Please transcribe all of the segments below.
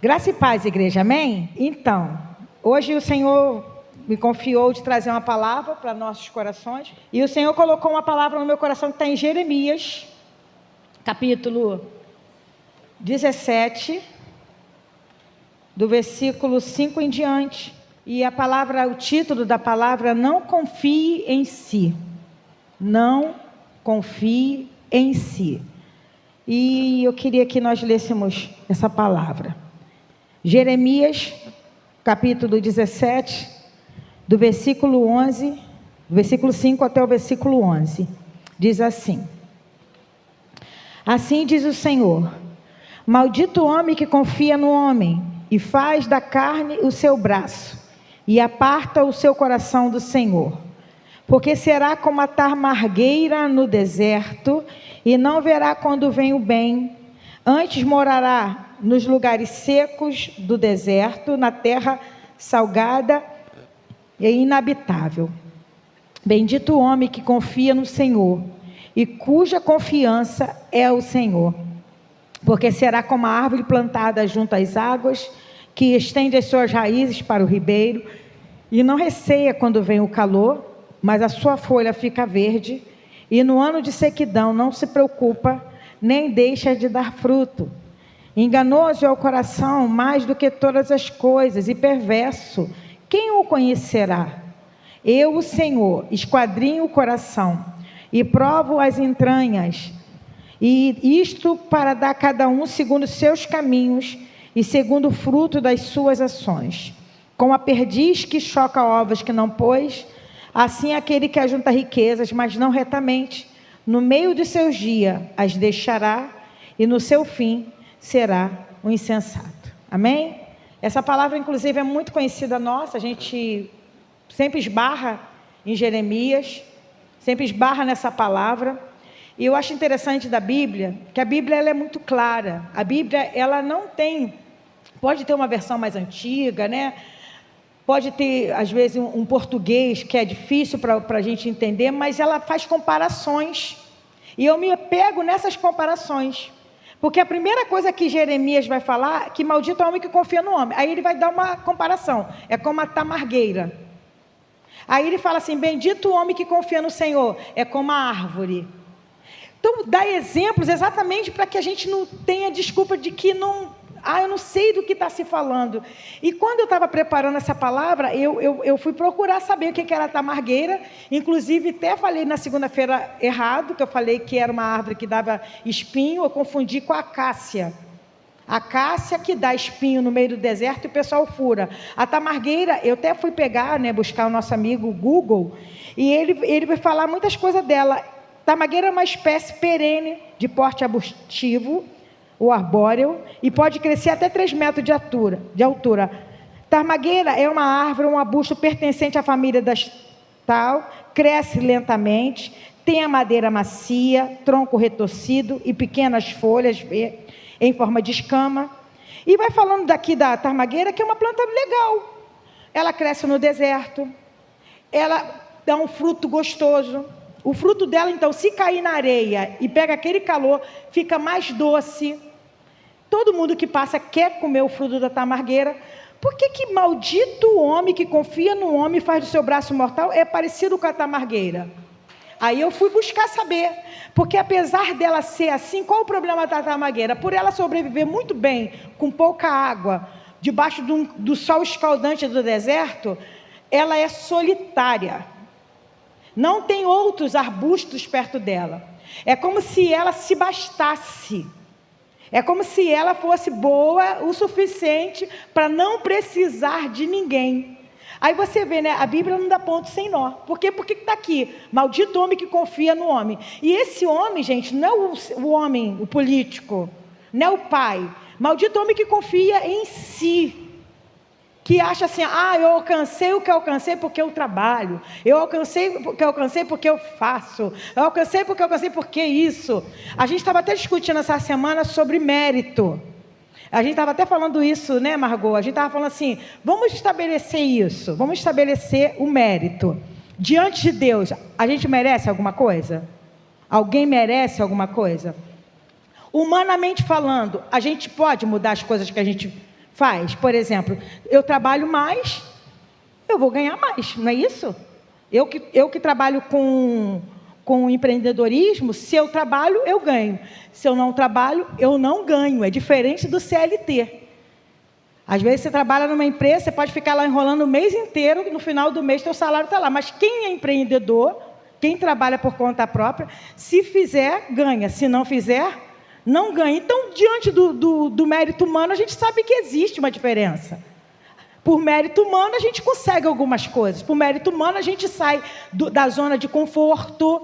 Graça e paz, igreja, amém? Então, hoje o Senhor me confiou de trazer uma palavra para nossos corações. E o Senhor colocou uma palavra no meu coração que está em Jeremias, capítulo 17, do versículo 5 em diante. E a palavra, o título da palavra, não confie em si. Não confie em si. E eu queria que nós lêssemos essa palavra. Jeremias, capítulo 17, do versículo 11, do versículo 5 até o versículo 11. Diz assim: Assim diz o Senhor: Maldito o homem que confia no homem, e faz da carne o seu braço, e aparta o seu coração do Senhor. Porque será como a tamargueira no deserto, e não verá quando vem o bem. Antes morará nos lugares secos do deserto, na terra salgada e inabitável. Bendito o homem que confia no Senhor, e cuja confiança é o Senhor. Porque será como a árvore plantada junto às águas, que estende as suas raízes para o ribeiro, e não receia quando vem o calor, mas a sua folha fica verde, e no ano de sequidão não se preocupa, nem deixa de dar fruto. Enganoso é o coração mais do que todas as coisas, e perverso, quem o conhecerá? Eu, o Senhor, esquadrinho o coração, e provo as entranhas, e isto para dar a cada um segundo os seus caminhos, e segundo o fruto das suas ações. Como a perdiz que choca ovos que não pôs, assim aquele que ajunta riquezas, mas não retamente, no meio de seus dias as deixará, e no seu fim será um insensato. Amém? Essa palavra, inclusive, é muito conhecida nossa. A gente sempre esbarra em Jeremias, sempre esbarra nessa palavra. E eu acho interessante da Bíblia, que a Bíblia ela é muito clara. A Bíblia, ela não tem, pode ter uma versão mais antiga, né? Pode ter, às vezes, um português que é difícil para a gente entender, mas ela faz comparações. E eu me pego nessas comparações. Porque a primeira coisa que Jeremias vai falar, que maldito é o homem que confia no homem. Aí ele vai dar uma comparação. É como a tamargueira. Aí ele fala assim, bendito o homem que confia no Senhor. É como a árvore. Então, dá exemplos exatamente para que a gente não tenha desculpa de que não... eu não sei do que está se falando. E quando eu estava preparando essa palavra, eu fui procurar saber o que era a tamargueira. Inclusive, até falei na segunda-feira errado, que eu falei que era uma árvore que dava espinho. Eu confundi com a acácia. A acácia que dá espinho no meio do deserto e o pessoal fura. A tamargueira, eu até fui pegar, buscar o nosso amigo Google, e ele vai falar muitas coisas dela. Tamargueira é uma espécie perene, de porte arbustivo, o arbóreo, e pode crescer até 3 metros de altura. Tamargueira é uma árvore, um arbusto pertencente à família das tal, cresce lentamente, tem a madeira macia, tronco retorcido e pequenas folhas em forma de escama. E vai falando daqui da tamargueira, que é uma planta legal. Ela cresce no deserto, ela dá um fruto gostoso. O fruto dela, então, se cair na areia e pega aquele calor, fica mais doce. Todo mundo que passa quer comer o fruto da tamargueira. Por que maldito o homem que confia no homem e faz do seu braço mortal é parecido com a tamargueira? Aí eu fui buscar saber. Porque apesar dela ser assim, qual o problema da tamargueira? Por ela sobreviver muito bem, com pouca água, debaixo do sol escaldante do deserto, ela é solitária. Não tem outros arbustos perto dela. É como se ela se bastasse. É como se ela fosse boa o suficiente para não precisar de ninguém. Aí você vê, a Bíblia não dá ponto sem nó. Por quê? Porque está aqui, maldito homem que confia no homem. E esse homem, gente, não é o homem, o político, não é o pai. Maldito homem que confia em si. Que acha assim, eu alcancei o que eu alcancei porque eu trabalho. Eu alcancei o que eu alcancei porque eu faço. Eu alcancei porque eu alcancei porque isso. A gente estava até discutindo essa semana sobre mérito. A gente estava até falando isso, Margot? A gente estava falando assim, vamos estabelecer isso. Vamos estabelecer o mérito. Diante de Deus, a gente merece alguma coisa? Alguém merece alguma coisa? Humanamente falando, a gente pode mudar as coisas que a gente Faz. Por exemplo, eu trabalho mais, eu vou ganhar mais, não é isso? Eu que trabalho com empreendedorismo, se eu trabalho, eu ganho. Se eu não trabalho, eu não ganho. É diferente do CLT. Às vezes você trabalha numa empresa, você pode ficar lá enrolando o mês inteiro, no final do mês teu salário está lá. Mas quem é empreendedor, quem trabalha por conta própria, se fizer, ganha. Se não fizer, não ganha. Então, diante do mérito humano, a gente sabe que existe uma diferença. Por mérito humano, a gente consegue algumas coisas. Por mérito humano, a gente sai da zona de conforto.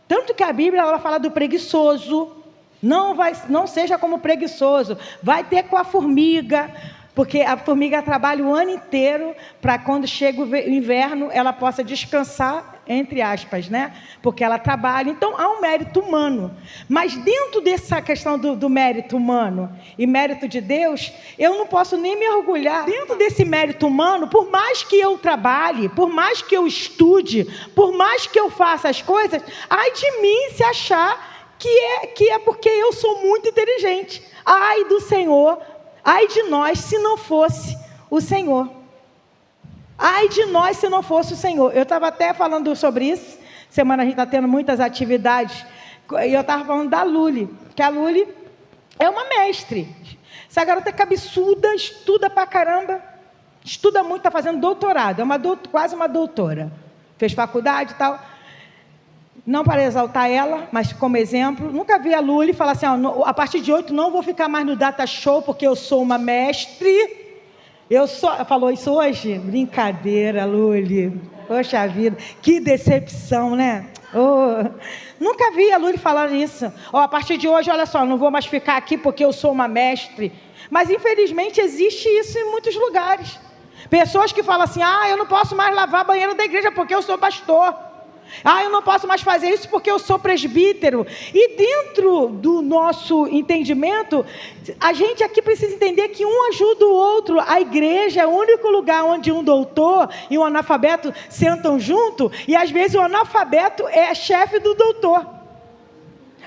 Tanto que a Bíblia ela fala do preguiçoso. Não seja como preguiçoso. Vai ter com a formiga. Porque a formiga trabalha o ano inteiro para quando chega o inverno, ela possa descansar, entre aspas, né? Porque ela trabalha. Então, há um mérito humano. Mas dentro dessa questão do mérito humano e mérito de Deus, eu não posso nem me orgulhar. Dentro desse mérito humano, por mais que eu trabalhe, por mais que eu estude, por mais que eu faça as coisas, ai de mim se achar que é porque eu sou muito inteligente. Ai do Senhor. Ai de nós se não fosse o Senhor. Ai de nós se não fosse o Senhor. Eu estava até falando sobre isso. Semana a gente está tendo muitas atividades. E eu estava falando da Luli. Que a Luli é uma mestre. Essa garota é cabeçuda, estuda pra caramba. Estuda muito, está fazendo doutorado. É quase uma doutora. Fez faculdade e tal. Não para exaltar ela, mas como exemplo, nunca vi a Luli falar assim, a partir de 8 não vou ficar mais no Data Show, porque eu sou uma mestre. Falou isso hoje? Brincadeira, Luli. Poxa vida, que decepção, né? Oh. Nunca vi a Luli falar isso. A partir de hoje, olha só, não vou mais ficar aqui porque eu sou uma mestre. Mas infelizmente existe isso em muitos lugares. Pessoas que falam assim, eu não posso mais lavar a banheira da igreja porque eu sou pastor. Eu não posso mais fazer isso porque eu sou presbítero. E dentro do nosso entendimento, a gente aqui precisa entender que um ajuda o outro. A igreja é o único lugar onde um doutor e um analfabeto sentam junto. E às vezes o analfabeto é chefe do doutor.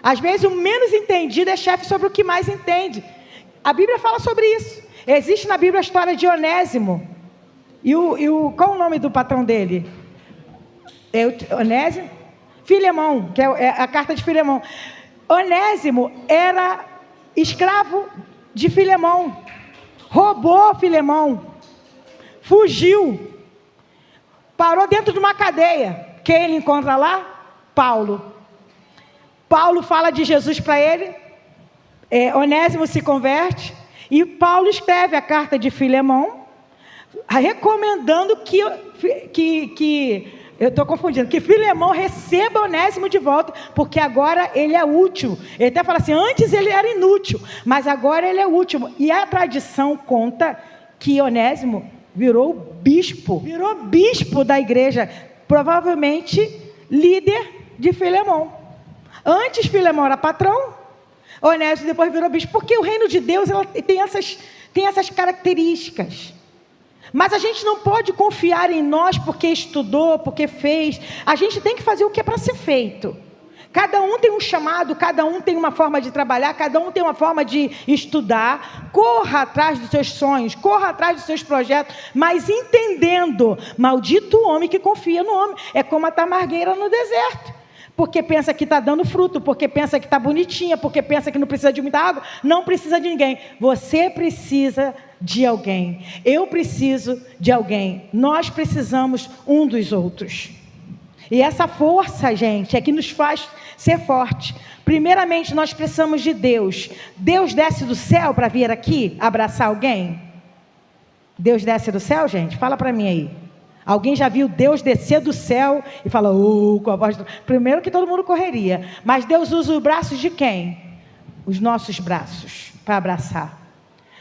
Às vezes o menos entendido é chefe sobre o que mais entende. A Bíblia fala sobre isso. Existe na Bíblia a história de Onésimo. Qual o nome do patrão dele? Onésimo? Filemão, que é a carta de Filemão. Onésimo era escravo de Filemão. Roubou Filemão. Fugiu. Parou dentro de uma cadeia. Quem ele encontra lá? Paulo. Paulo fala de Jesus para ele. Onésimo se converte. E Paulo escreve a carta de Filemão, recomendando que eu estou confundindo, que Filemão receba Onésimo de volta, porque agora ele é útil. Ele até fala assim, antes ele era inútil, mas agora ele é útil. E a tradição conta que Onésimo virou bispo da igreja, provavelmente líder de Filemão. Antes Filemão era patrão, Onésimo depois virou bispo, porque o reino de Deus ela tem essas características. Mas a gente não pode confiar em nós porque estudou, porque fez. A gente tem que fazer o que é para ser feito. Cada um tem um chamado, cada um tem uma forma de trabalhar, cada um tem uma forma de estudar. Corra atrás dos seus sonhos, corra atrás dos seus projetos, mas entendendo, maldito o homem que confia no homem. É como a tamargueira no deserto. Porque pensa que está dando fruto, porque pensa que está bonitinha, porque pensa que não precisa de muita água. Não precisa de ninguém. Você precisa de alguém. Eu preciso de alguém. Nós precisamos um dos outros. E essa força, gente, é que nos faz ser forte. Primeiramente, nós precisamos de Deus. Deus desce do céu para vir aqui abraçar alguém? Deus desce do céu, gente? Fala para mim aí. Alguém já viu Deus descer do céu e fala, com a voz... Primeiro que todo mundo correria. Mas Deus usa os braços de quem? Os nossos braços para abraçar.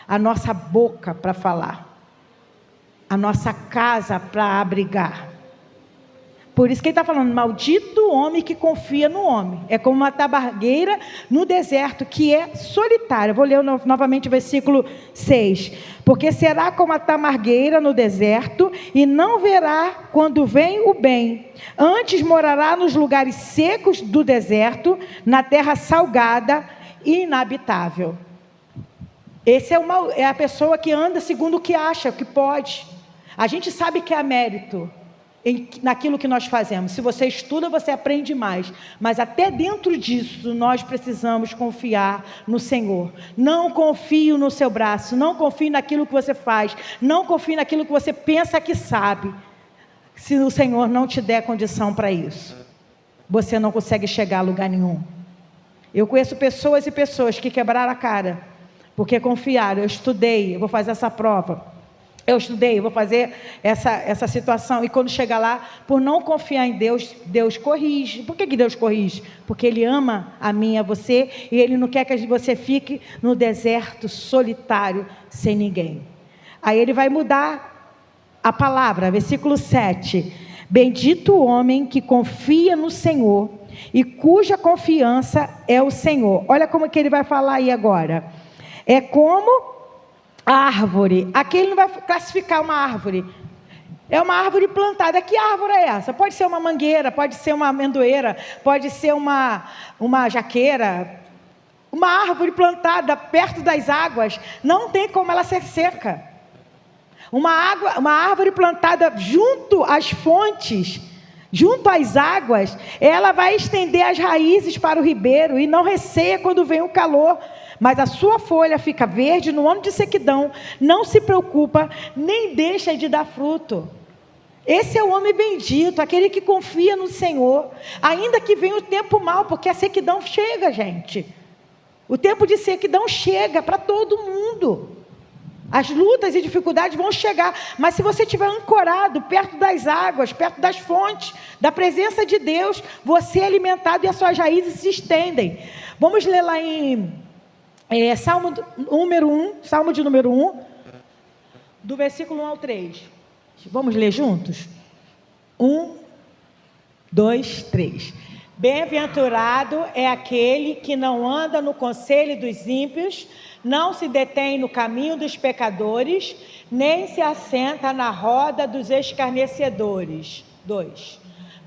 A nossa boca para falar. A nossa casa para abrigar. Por isso que ele está falando, maldito o homem que confia no homem. É como uma tamargueira no deserto, que é solitária. Vou ler novamente o versículo 6. Porque será como a tamargueira no deserto, e não verá quando vem o bem. Antes morará nos lugares secos do deserto, na terra salgada e inabitável. Esse é a pessoa que anda segundo o que acha, o que pode. A gente sabe que há mérito naquilo que nós fazemos. Se você estuda, você aprende mais. Mas até dentro disso, nós precisamos confiar no Senhor. Não confie no seu braço, não confie naquilo que você faz, não confie naquilo que você pensa que sabe. Se o Senhor não te der condição para isso, você não consegue chegar a lugar nenhum. Eu conheço pessoas e pessoas que quebraram a cara, porque confiaram. Eu estudei, eu vou fazer essa prova. Eu estudei, eu vou fazer essa situação. E quando chega lá, por não confiar em Deus, Deus corrige. Por que Deus corrige? Porque Ele ama a mim e a você, e Ele não quer que você fique no deserto solitário, sem ninguém. Aí Ele vai mudar a palavra, versículo 7. Bendito o homem que confia no Senhor e cuja confiança é o Senhor. Olha como que Ele vai falar aí agora. É como a árvore. Aqui Ele não vai classificar uma árvore. É uma árvore plantada. Que árvore é essa? Pode ser uma mangueira, pode ser uma amendoeira, pode ser uma jaqueira. Uma árvore plantada perto das águas, não tem como ela ser seca. Uma árvore plantada junto às fontes, junto às águas, ela vai estender as raízes para o ribeiro e não receia quando vem o calor. Mas a sua folha fica verde no ano de sequidão, não se preocupa, nem deixa de dar fruto. Esse é o homem bendito, aquele que confia no Senhor, ainda que venha o tempo mau, porque a sequidão chega, gente. O tempo de sequidão chega para todo mundo. As lutas e dificuldades vão chegar, mas se você estiver ancorado perto das águas, perto das fontes, da presença de Deus, você é alimentado e as suas raízes se estendem. Vamos ler lá em Salmo de número 1, do versículo 1 ao 3. Vamos ler juntos? 1, 2, 3. Bem-aventurado é aquele que não anda no conselho dos ímpios, não se detém no caminho dos pecadores, nem se assenta na roda dos escarnecedores. 2.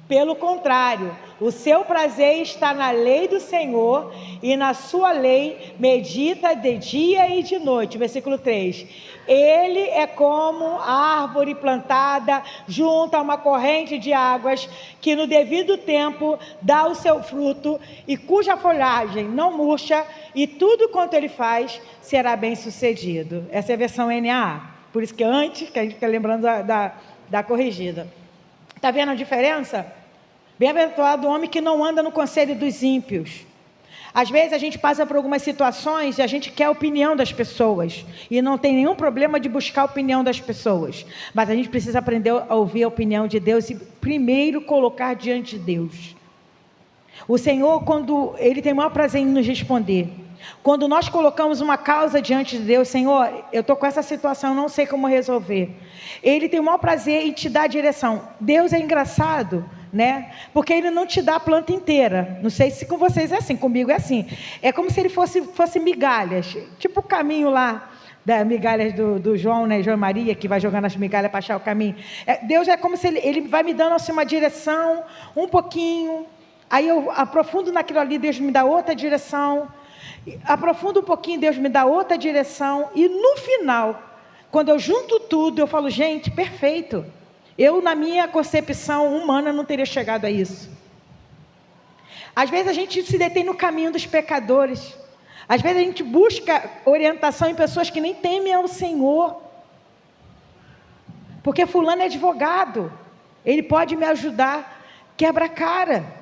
Pelo contrário, o seu prazer está na lei do Senhor, e na sua lei medita de dia e de noite. Versículo 3. Ele é como a árvore plantada junto a uma corrente de águas, que no devido tempo dá o seu fruto, e cuja folhagem não murcha, e tudo quanto ele faz será bem sucedido. Essa é a versão NAA. Por isso que antes, que a gente fica lembrando da corrigida. Está vendo a diferença? Bem-aventurado o homem que não anda no conselho dos ímpios. Às vezes a gente passa por algumas situações e a gente quer a opinião das pessoas. E não tem nenhum problema de buscar a opinião das pessoas. Mas a gente precisa aprender a ouvir a opinião de Deus e primeiro colocar diante de Deus. O Senhor, quando Ele tem o maior prazer em nos responder. Quando nós colocamos uma causa diante de Deus, Senhor, eu estou com essa situação, não sei como resolver. Ele tem o maior prazer em te dar a direção. Deus é engraçado, né? Porque Ele não te dá a planta inteira. Não sei se com vocês é assim, comigo é assim. É como se Ele fosse migalhas. Tipo o caminho lá, das migalhas do João, né? João e Maria, que vai jogando as migalhas para achar o caminho. Deus é como se Ele vai me dando assim uma direção, um pouquinho. Aí eu aprofundo naquilo ali, Deus me dá outra direção. Aprofundo um pouquinho, Deus me dá outra direção. E no final, quando eu junto tudo, eu falo, gente, perfeito. Eu, na minha concepção humana, não teria chegado a isso. Às vezes a gente se detém no caminho dos pecadores. Às vezes a gente busca orientação em pessoas que nem temem ao Senhor. Porque fulano é advogado. Ele pode me ajudar. Quebra a cara.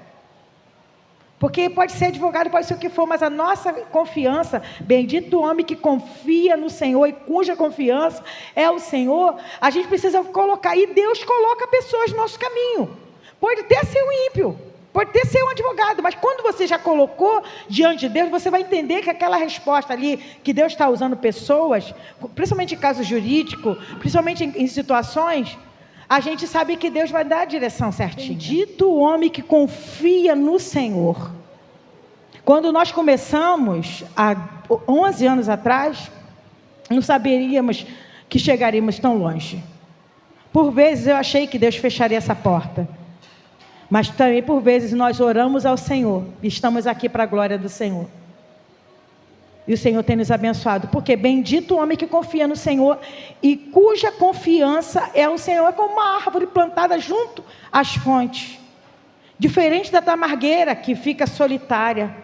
Porque pode ser advogado, pode ser o que for, mas a nossa confiança, bendito o homem que confia no Senhor e cuja confiança é o Senhor, a gente precisa colocar, e Deus coloca pessoas no nosso caminho. Pode até ser um ímpio, pode até ser um advogado, mas quando você já colocou diante de Deus, você vai entender que aquela resposta ali, que Deus está usando pessoas, principalmente em casos jurídicos, principalmente em situações, a gente sabe que Deus vai dar a direção certinha. Bendito o homem que confia no Senhor. Quando nós começamos, há 11 anos atrás, não saberíamos que chegaríamos tão longe. Por vezes eu achei que Deus fecharia essa porta. Mas também por vezes nós oramos ao Senhor. E estamos aqui para a glória do Senhor. E o Senhor tem nos abençoado. Porque bendito o homem que confia no Senhor e cuja confiança é o Senhor. É como uma árvore plantada junto às fontes. Diferente da tamargueira que fica solitária.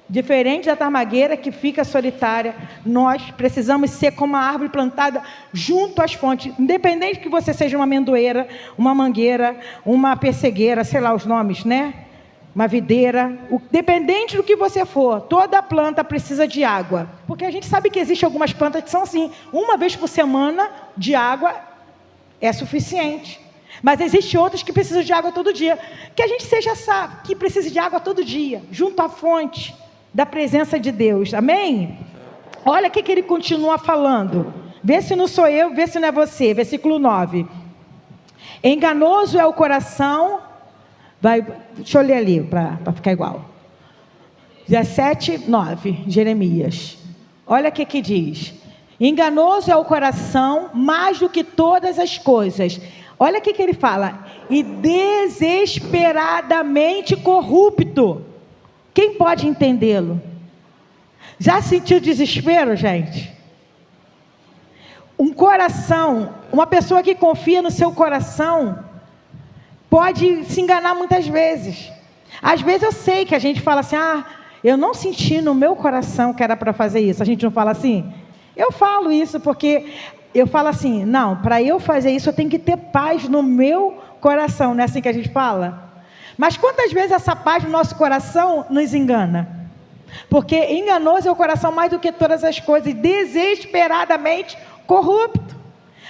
Diferente da tamargueira que fica solitária. Nós precisamos ser como uma árvore plantada junto às fontes. Independente que você seja uma amendoeira, uma mangueira, uma pessegueira, sei lá os nomes, né? Uma videira, dependente do que você for, toda planta precisa de água. Porque a gente sabe que existem algumas plantas que são assim, uma vez por semana de água é suficiente. Mas existem outras que precisam de água todo dia. Que a gente seja sábio, que precise de água todo dia, junto à fonte da presença de Deus. Amém? Olha o que ele continua falando. Vê se não sou eu, vê se não é você. Versículo 9. Enganoso é o coração... deixa eu ler ali para ficar igual. 17, 9, Jeremias. Olha o que diz. Enganoso é o coração mais do que todas as coisas. Olha o que ele fala. E desesperadamente corrupto. Quem pode entendê-lo? Já sentiu desespero, gente? Um coração, uma pessoa que confia no seu coração... pode se enganar muitas vezes. Às vezes eu sei que a gente fala assim, eu não senti no meu coração que era para fazer isso. A gente não fala assim? Eu falo isso porque eu falo assim, não, para eu fazer isso eu tenho que ter paz no meu coração. Não é assim que a gente fala? Mas quantas vezes essa paz no nosso coração nos engana? Porque enganoso é o coração mais do que todas as coisas, desesperadamente corrupto.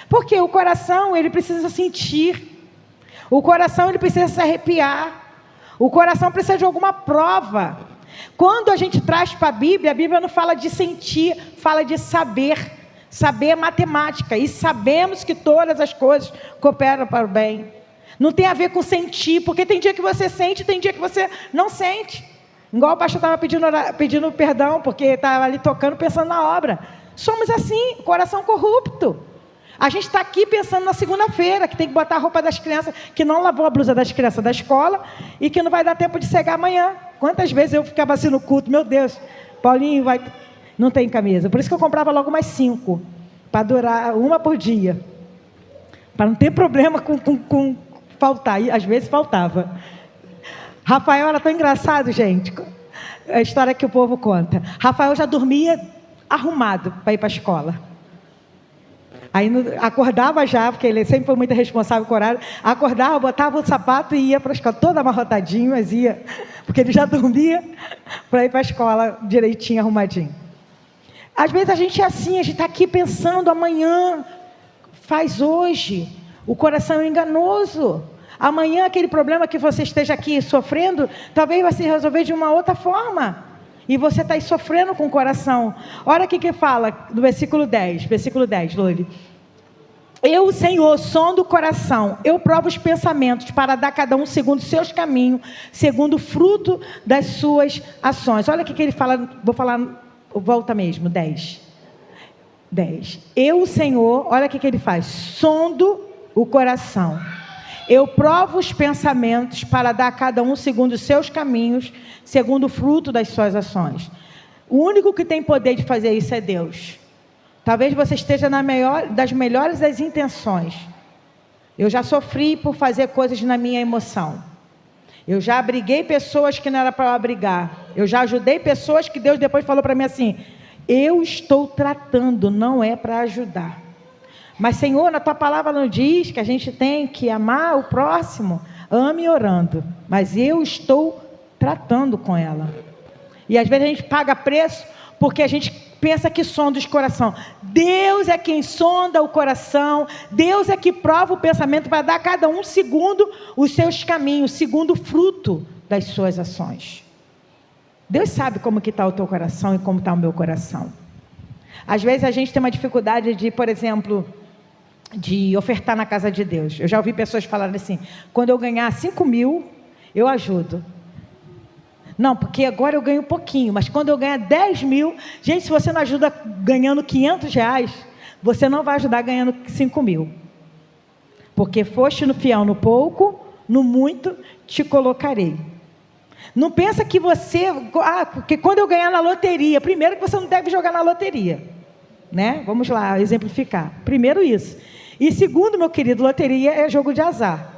Porque o coração, ele precisa sentir. O coração ele precisa se arrepiar. O coração precisa de alguma prova. Quando a gente traz para a Bíblia não fala de sentir, fala de saber. Saber é matemática. E sabemos que todas as coisas cooperam para o bem. Não tem a ver com sentir, porque tem dia que você sente, tem dia que você não sente. Igual o pastor estava pedindo perdão, porque estava ali tocando, pensando na obra. Somos assim, coração corrupto. A gente está aqui pensando na segunda-feira, que tem que botar a roupa das crianças, que não lavou a blusa das crianças da escola, e que não vai dar tempo de cegar amanhã. Quantas vezes eu ficava assim no culto, meu Deus, Paulinho não tem camisa. Por isso que eu comprava logo mais 5, para durar uma por dia. Para não ter problema com faltar, e às vezes faltava. Rafael era tão engraçado, gente, a história que o povo conta. Rafael já dormia arrumado para ir para a escola. Aí acordava já, porque ele sempre foi muito responsável com o horário, acordava, botava o sapato e ia para a escola, todo amarrotadinho, mas ia, porque ele já dormia para ir para a escola direitinho, arrumadinho. Às vezes a gente é assim, a gente está aqui pensando amanhã, faz hoje, o coração é enganoso. Amanhã aquele problema que você esteja aqui sofrendo, talvez vai se resolver de uma outra forma. E você está aí sofrendo com o coração. Olha o que fala no versículo 10, Luli. Eu, Senhor, sondo o coração, eu provo os pensamentos para dar cada um segundo os seus caminhos, segundo o fruto das suas ações. Olha o que ele fala, vou falar, volta mesmo, 10. Eu, Senhor, olha o que ele faz, sondo o coração. Eu provo os pensamentos para dar a cada um segundo os seus caminhos, segundo o fruto das suas ações. O único que tem poder de fazer isso é Deus. Talvez você esteja das melhores das intenções. Eu já sofri por fazer coisas na minha emoção. Eu já abriguei pessoas que não era para eu abrigar. Eu já ajudei pessoas que Deus depois falou para mim assim, eu estou tratando, não é para ajudar. Mas, Senhor, na Tua palavra não diz que a gente tem que amar o próximo? Ame orando. Mas eu estou tratando com ela. E às vezes a gente paga preço porque a gente pensa que sonda os corações. Deus é quem sonda o coração. Deus é que prova o pensamento para dar a cada um segundo os seus caminhos, segundo o fruto das suas ações. Deus sabe como que está o teu coração e como está o meu coração. Às vezes a gente tem uma dificuldade de, por exemplo, de ofertar na casa de Deus. Eu já ouvi pessoas falarem assim, quando eu ganhar 5 mil, eu ajudo. Não, porque agora eu ganho pouquinho, mas quando eu ganhar 10 mil, gente, se você não ajuda ganhando 500 reais, você não vai ajudar ganhando 5 mil. Porque foste no fiel no pouco, no muito te colocarei. Não pensa que você... porque quando eu ganhar na loteria... Primeiro que você não deve jogar na loteria. Né? Vamos lá, exemplificar. Primeiro isso. E segundo, meu querido, loteria é jogo de azar.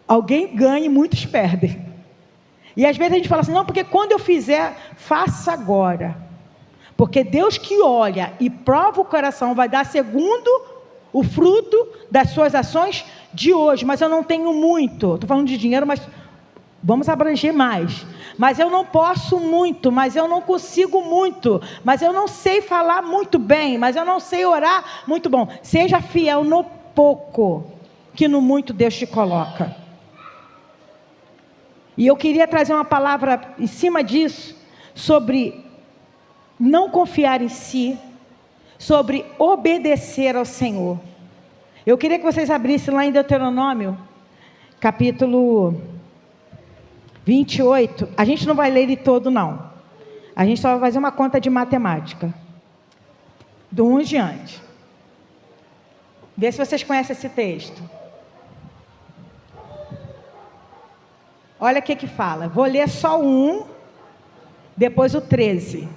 Alguém ganha e muitos perdem. E às vezes a gente fala assim, não, porque quando eu fizer, faça agora. Porque Deus que olha e prova o coração vai dar segundo o fruto das suas ações de hoje. Mas eu não tenho muito. Estou falando de dinheiro, mas vamos abranger mais. Mas eu não posso muito, mas eu não consigo muito. Mas eu não sei falar muito bem, mas eu não sei orar muito bom. Seja fiel no pouco, que no muito Deus te coloca. E eu queria trazer uma palavra em cima disso, sobre não confiar em si, sobre obedecer ao Senhor. Eu queria que vocês abrissem lá em Deuteronômio, capítulo 28. A gente não vai ler ele todo, não. A gente só vai fazer uma conta de matemática. Do 1 em diante. Vê se vocês conhecem esse texto. Olha o que fala. Vou ler só o 1, depois o 13.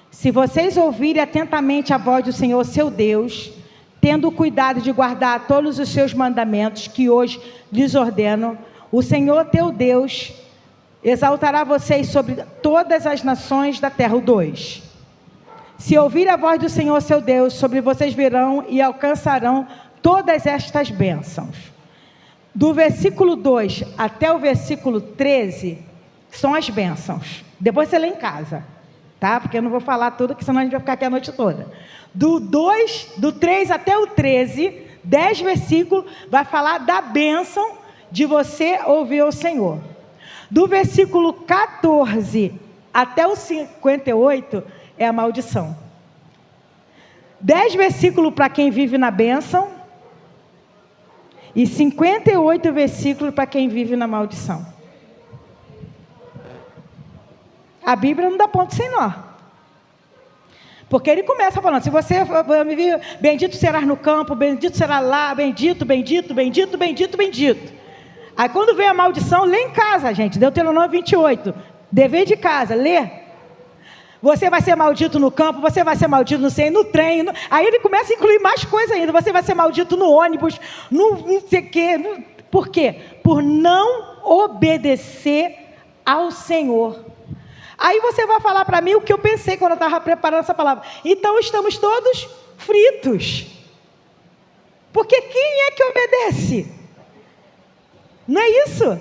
Se vocês ouvirem atentamente a voz do Senhor, seu Deus, tendo cuidado de guardar todos os seus mandamentos que hoje lhes ordeno, o Senhor teu Deus exaltará vocês sobre todas as nações da terra. O 2. Se ouvir a voz do Senhor, seu Deus, sobre vocês virão e alcançarão todas estas bênçãos. Do versículo 2 até o versículo 13, são as bênçãos. Depois você lê em casa, tá? Porque eu não vou falar tudo, que senão a gente vai ficar aqui a noite toda. Do 3 até o 13, 10 versículos, vai falar da bênção de você ouvir o Senhor. Do versículo 14 até o 58, é a maldição. 10 versículos para quem vive na bênção, e 58 versículos para quem vive na maldição. A Bíblia não dá ponto sem nó. Porque ele começa falando, se você me vir, bendito serás no campo, bendito será lá, bendito, bendito, bendito, bendito, bendito. Aí quando vem a maldição, lê em casa, gente. Deuteronômio 28. Dever de casa, lê. Você vai ser maldito no campo, você vai ser maldito no trem. Aí ele começa a incluir mais coisa ainda. Você vai ser maldito no ônibus, no não sei o quê. Por quê? Por não obedecer ao Senhor. Aí você vai falar para mim o que eu pensei quando eu estava preparando essa palavra. Então estamos todos fritos. Porque quem é que obedece? Não é isso?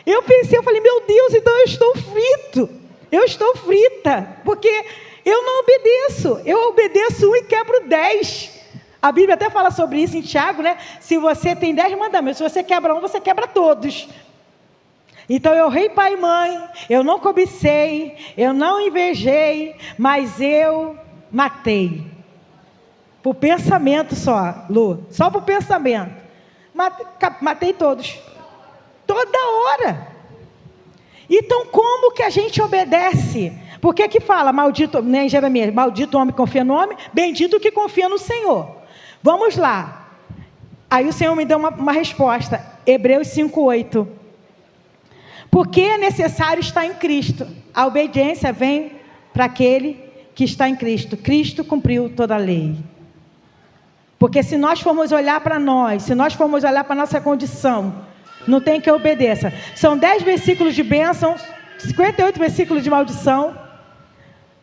Eu pensei, eu falei, meu Deus, então eu estou frito. Eu estou frita, porque eu não obedeço. Eu obedeço 1 e quebro 10. A Bíblia até fala sobre isso em Tiago, né? Se você tem 10 mandamentos, se você quebra um, você quebra todos. Então eu honrei pai e mãe, eu não cobicei, eu não invejei, mas eu matei. Por pensamento só, Lu. Só por pensamento. Matei todos. Toda hora. Então, como que a gente obedece? Por que fala, maldito, né, em Jeremias, maldito o homem que confia no homem, bendito o que confia no Senhor. Vamos lá. Aí o Senhor me deu uma resposta. Hebreus 5:8. Porque é necessário estar em Cristo. A obediência vem para aquele que está em Cristo. Cristo cumpriu toda a lei. Porque se nós formos olhar para nós, se nós formos olhar para a nossa condição, não tem que obedeça. São 10 versículos de bênção, 58 versículos de maldição,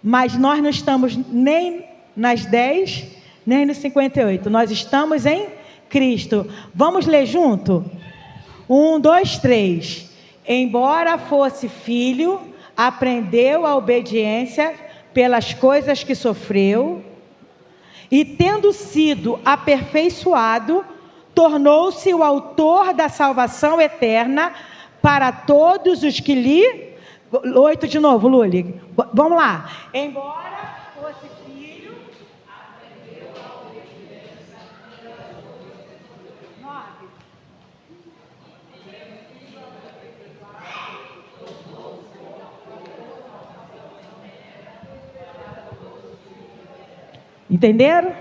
mas nós não estamos nem nas 10, nem nos 58. Nós estamos em Cristo. Vamos ler junto? 1, 2, 3. Embora fosse filho, aprendeu a obediência pelas coisas que sofreu, e tendo sido aperfeiçoado, tornou-se o autor da salvação eterna para todos os que lhe... 8 de novo, Luli. Vamos lá. Embora fosse filho, aprendeu a obediência. 9. Entenderam?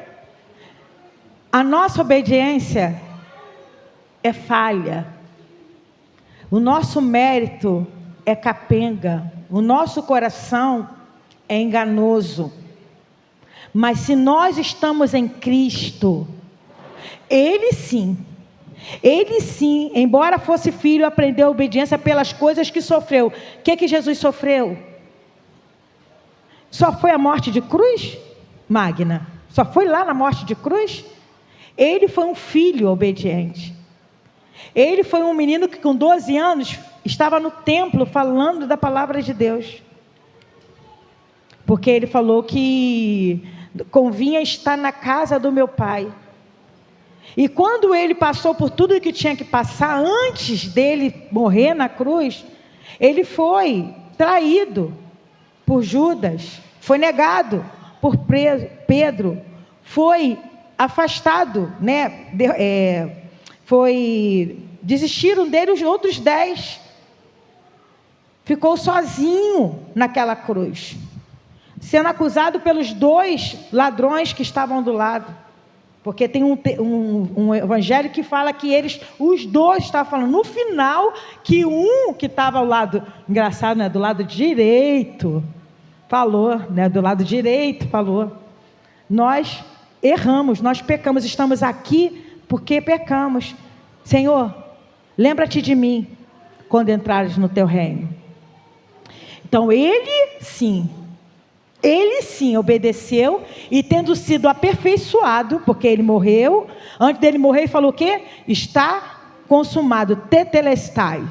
A nossa obediência é falha. O nosso mérito é capenga, o nosso coração é enganoso. Mas se nós estamos em Cristo, Ele sim, embora fosse filho, aprendeu a obediência pelas coisas que sofreu. O que Jesus sofreu? Só foi a morte de cruz, Magna? Só foi lá na morte de cruz? Ele foi um filho obediente. Ele foi um menino que com 12 anos estava no templo falando da palavra de Deus. Porque ele falou que convinha estar na casa do meu pai. E quando ele passou por tudo o que tinha que passar, antes dele morrer na cruz, ele foi traído por Judas, foi negado por Pedro, foi afastado, né? Desistiram dele os outros 10. Ficou sozinho naquela cruz, sendo acusado pelos 2 ladrões que estavam do lado. Porque tem um evangelho que fala que os 2 estavam falando. No final, que um que estava ao lado, engraçado, né? Do lado direito, falou, né? Do lado direito, falou. Nós erramos, nós pecamos, estamos aqui porque pecamos. Senhor, lembra-te de mim quando entrares no teu reino. Então ele sim obedeceu, e tendo sido aperfeiçoado, porque ele morreu, antes dele morrer ele falou o quê? Está consumado, tetelestai,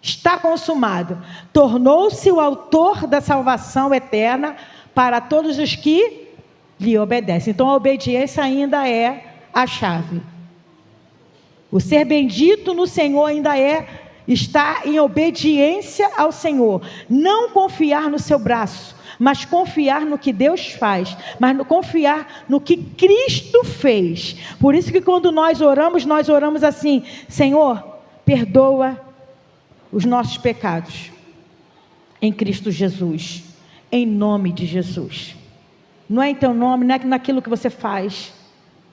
está consumado. Tornou-se o autor da salvação eterna para todos os que lhe obedecem. Então a obediência ainda é a chave. O ser bendito no Senhor ainda está em obediência ao Senhor. Não confiar no seu braço, mas confiar no que Deus faz, mas confiar no que Cristo fez. Por isso que quando nós oramos assim: Senhor, perdoa os nossos pecados em Cristo Jesus, em nome de Jesus. Não é em teu nome, não é naquilo que você faz.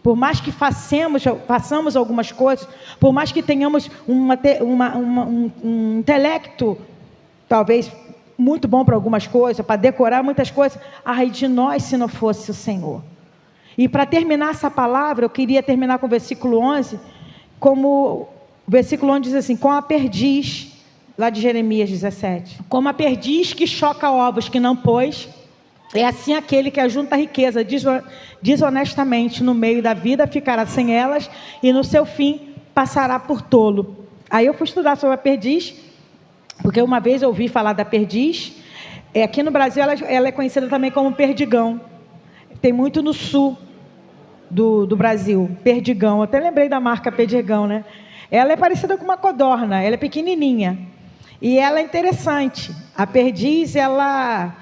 Por mais que façamos algumas coisas, por mais que tenhamos um intelecto, talvez muito bom para algumas coisas, para decorar muitas coisas, ai de nós se não fosse o Senhor. E para terminar essa palavra, eu queria terminar com o versículo 11, como o versículo 11 diz assim: com a perdiz, lá de Jeremias 17, como a perdiz que choca ovos que não pôs, é assim aquele que ajunta riqueza desonestamente no meio da vida, ficará sem elas, e no seu fim passará por tolo. Aí eu fui estudar sobre a perdiz, porque uma vez eu ouvi falar da perdiz. Aqui no Brasil ela é conhecida também como perdigão. Tem muito no sul do Brasil, perdigão. Eu até lembrei da marca Perdigão, né? Ela é parecida com uma codorna, ela é pequenininha. E ela é interessante. A perdiz, ela,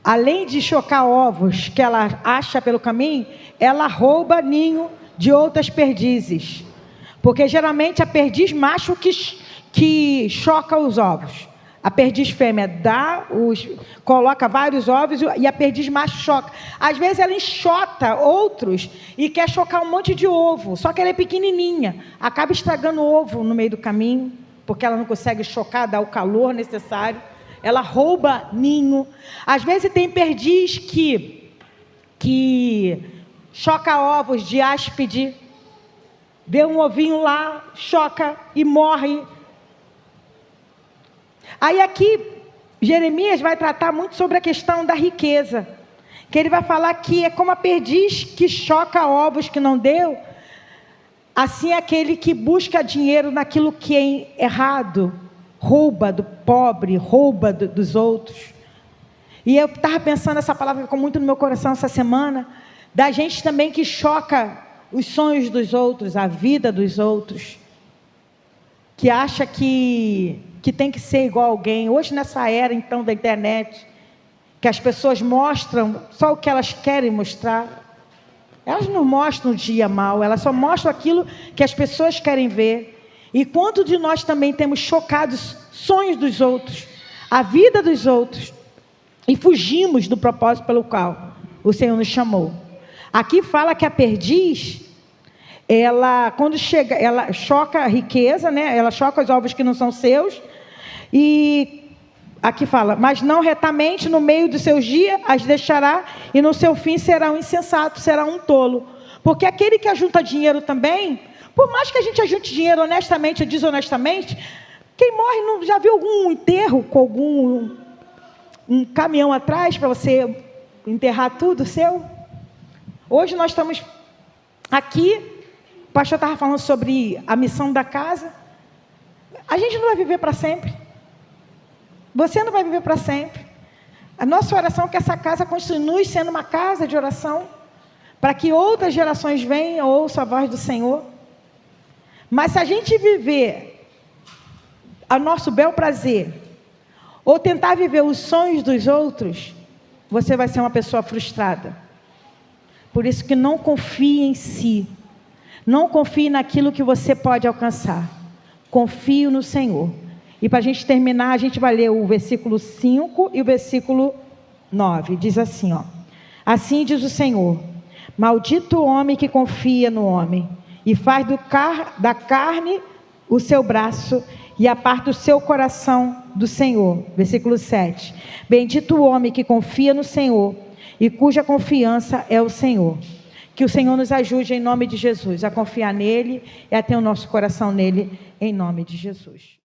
além de chocar ovos que ela acha pelo caminho, ela rouba ninho de outras perdizes. Porque geralmente a perdiz macho que choca os ovos. A perdiz fêmea coloca vários ovos e a perdiz macho choca. Às vezes ela enxota outros e quer chocar um monte de ovo, só que ela é pequenininha, acaba estragando o ovo no meio do caminho, porque ela não consegue chocar, dar o calor necessário. Ela rouba ninho. Às vezes tem perdiz que choca ovos de áspide, vê um ovinho lá, choca e morre. Aí aqui, Jeremias vai tratar muito sobre a questão da riqueza, que ele vai falar que é como a perdiz que choca ovos que não deu, assim é aquele que busca dinheiro naquilo que é errado, rouba do pobre, rouba dos outros. E eu estava pensando, essa palavra ficou muito no meu coração essa semana, da gente também que choca os sonhos dos outros, a vida dos outros, que acha que tem que ser igual a alguém. Hoje nessa era então da internet, que as pessoas mostram só o que elas querem mostrar, elas não mostram o dia mal, elas só mostram aquilo que as pessoas querem ver. E quanto de nós também temos chocado os sonhos dos outros, a vida dos outros, e fugimos do propósito pelo qual o Senhor nos chamou. Aqui fala que a perdiz, ela, quando chega, ela choca a riqueza, né? Ela choca os ovos que não são seus, e aqui fala, mas não retamente no meio dos seus dias as deixará, e no seu fim será um insensato, será um tolo. Porque aquele que ajunta dinheiro também, por mais que a gente ajunte dinheiro honestamente ou desonestamente, quem morre, não, já viu algum enterro com um caminhão atrás para você enterrar tudo seu? Hoje nós estamos aqui, o pastor estava falando sobre a missão da casa. A gente não vai viver para sempre. Você não vai viver para sempre. A nossa oração é que essa casa continue sendo uma casa de oração, para que outras gerações venham, ouçam a voz do Senhor. Mas se a gente viver a nosso bel prazer, ou tentar viver os sonhos dos outros, você vai ser uma pessoa frustrada. Por isso que não confie em si. Não confie naquilo que você pode alcançar. Confie no Senhor. E para a gente terminar, a gente vai ler o versículo 5 e o versículo 9. Diz assim, ó. Assim diz o Senhor: maldito o homem que confia no homem, e faz da carne o seu braço, e aparta o seu coração do Senhor. Versículo 7. Bendito o homem que confia no Senhor, e cuja confiança é o Senhor. Que o Senhor nos ajude em nome de Jesus, a confiar nele e a ter o nosso coração nele, em nome de Jesus.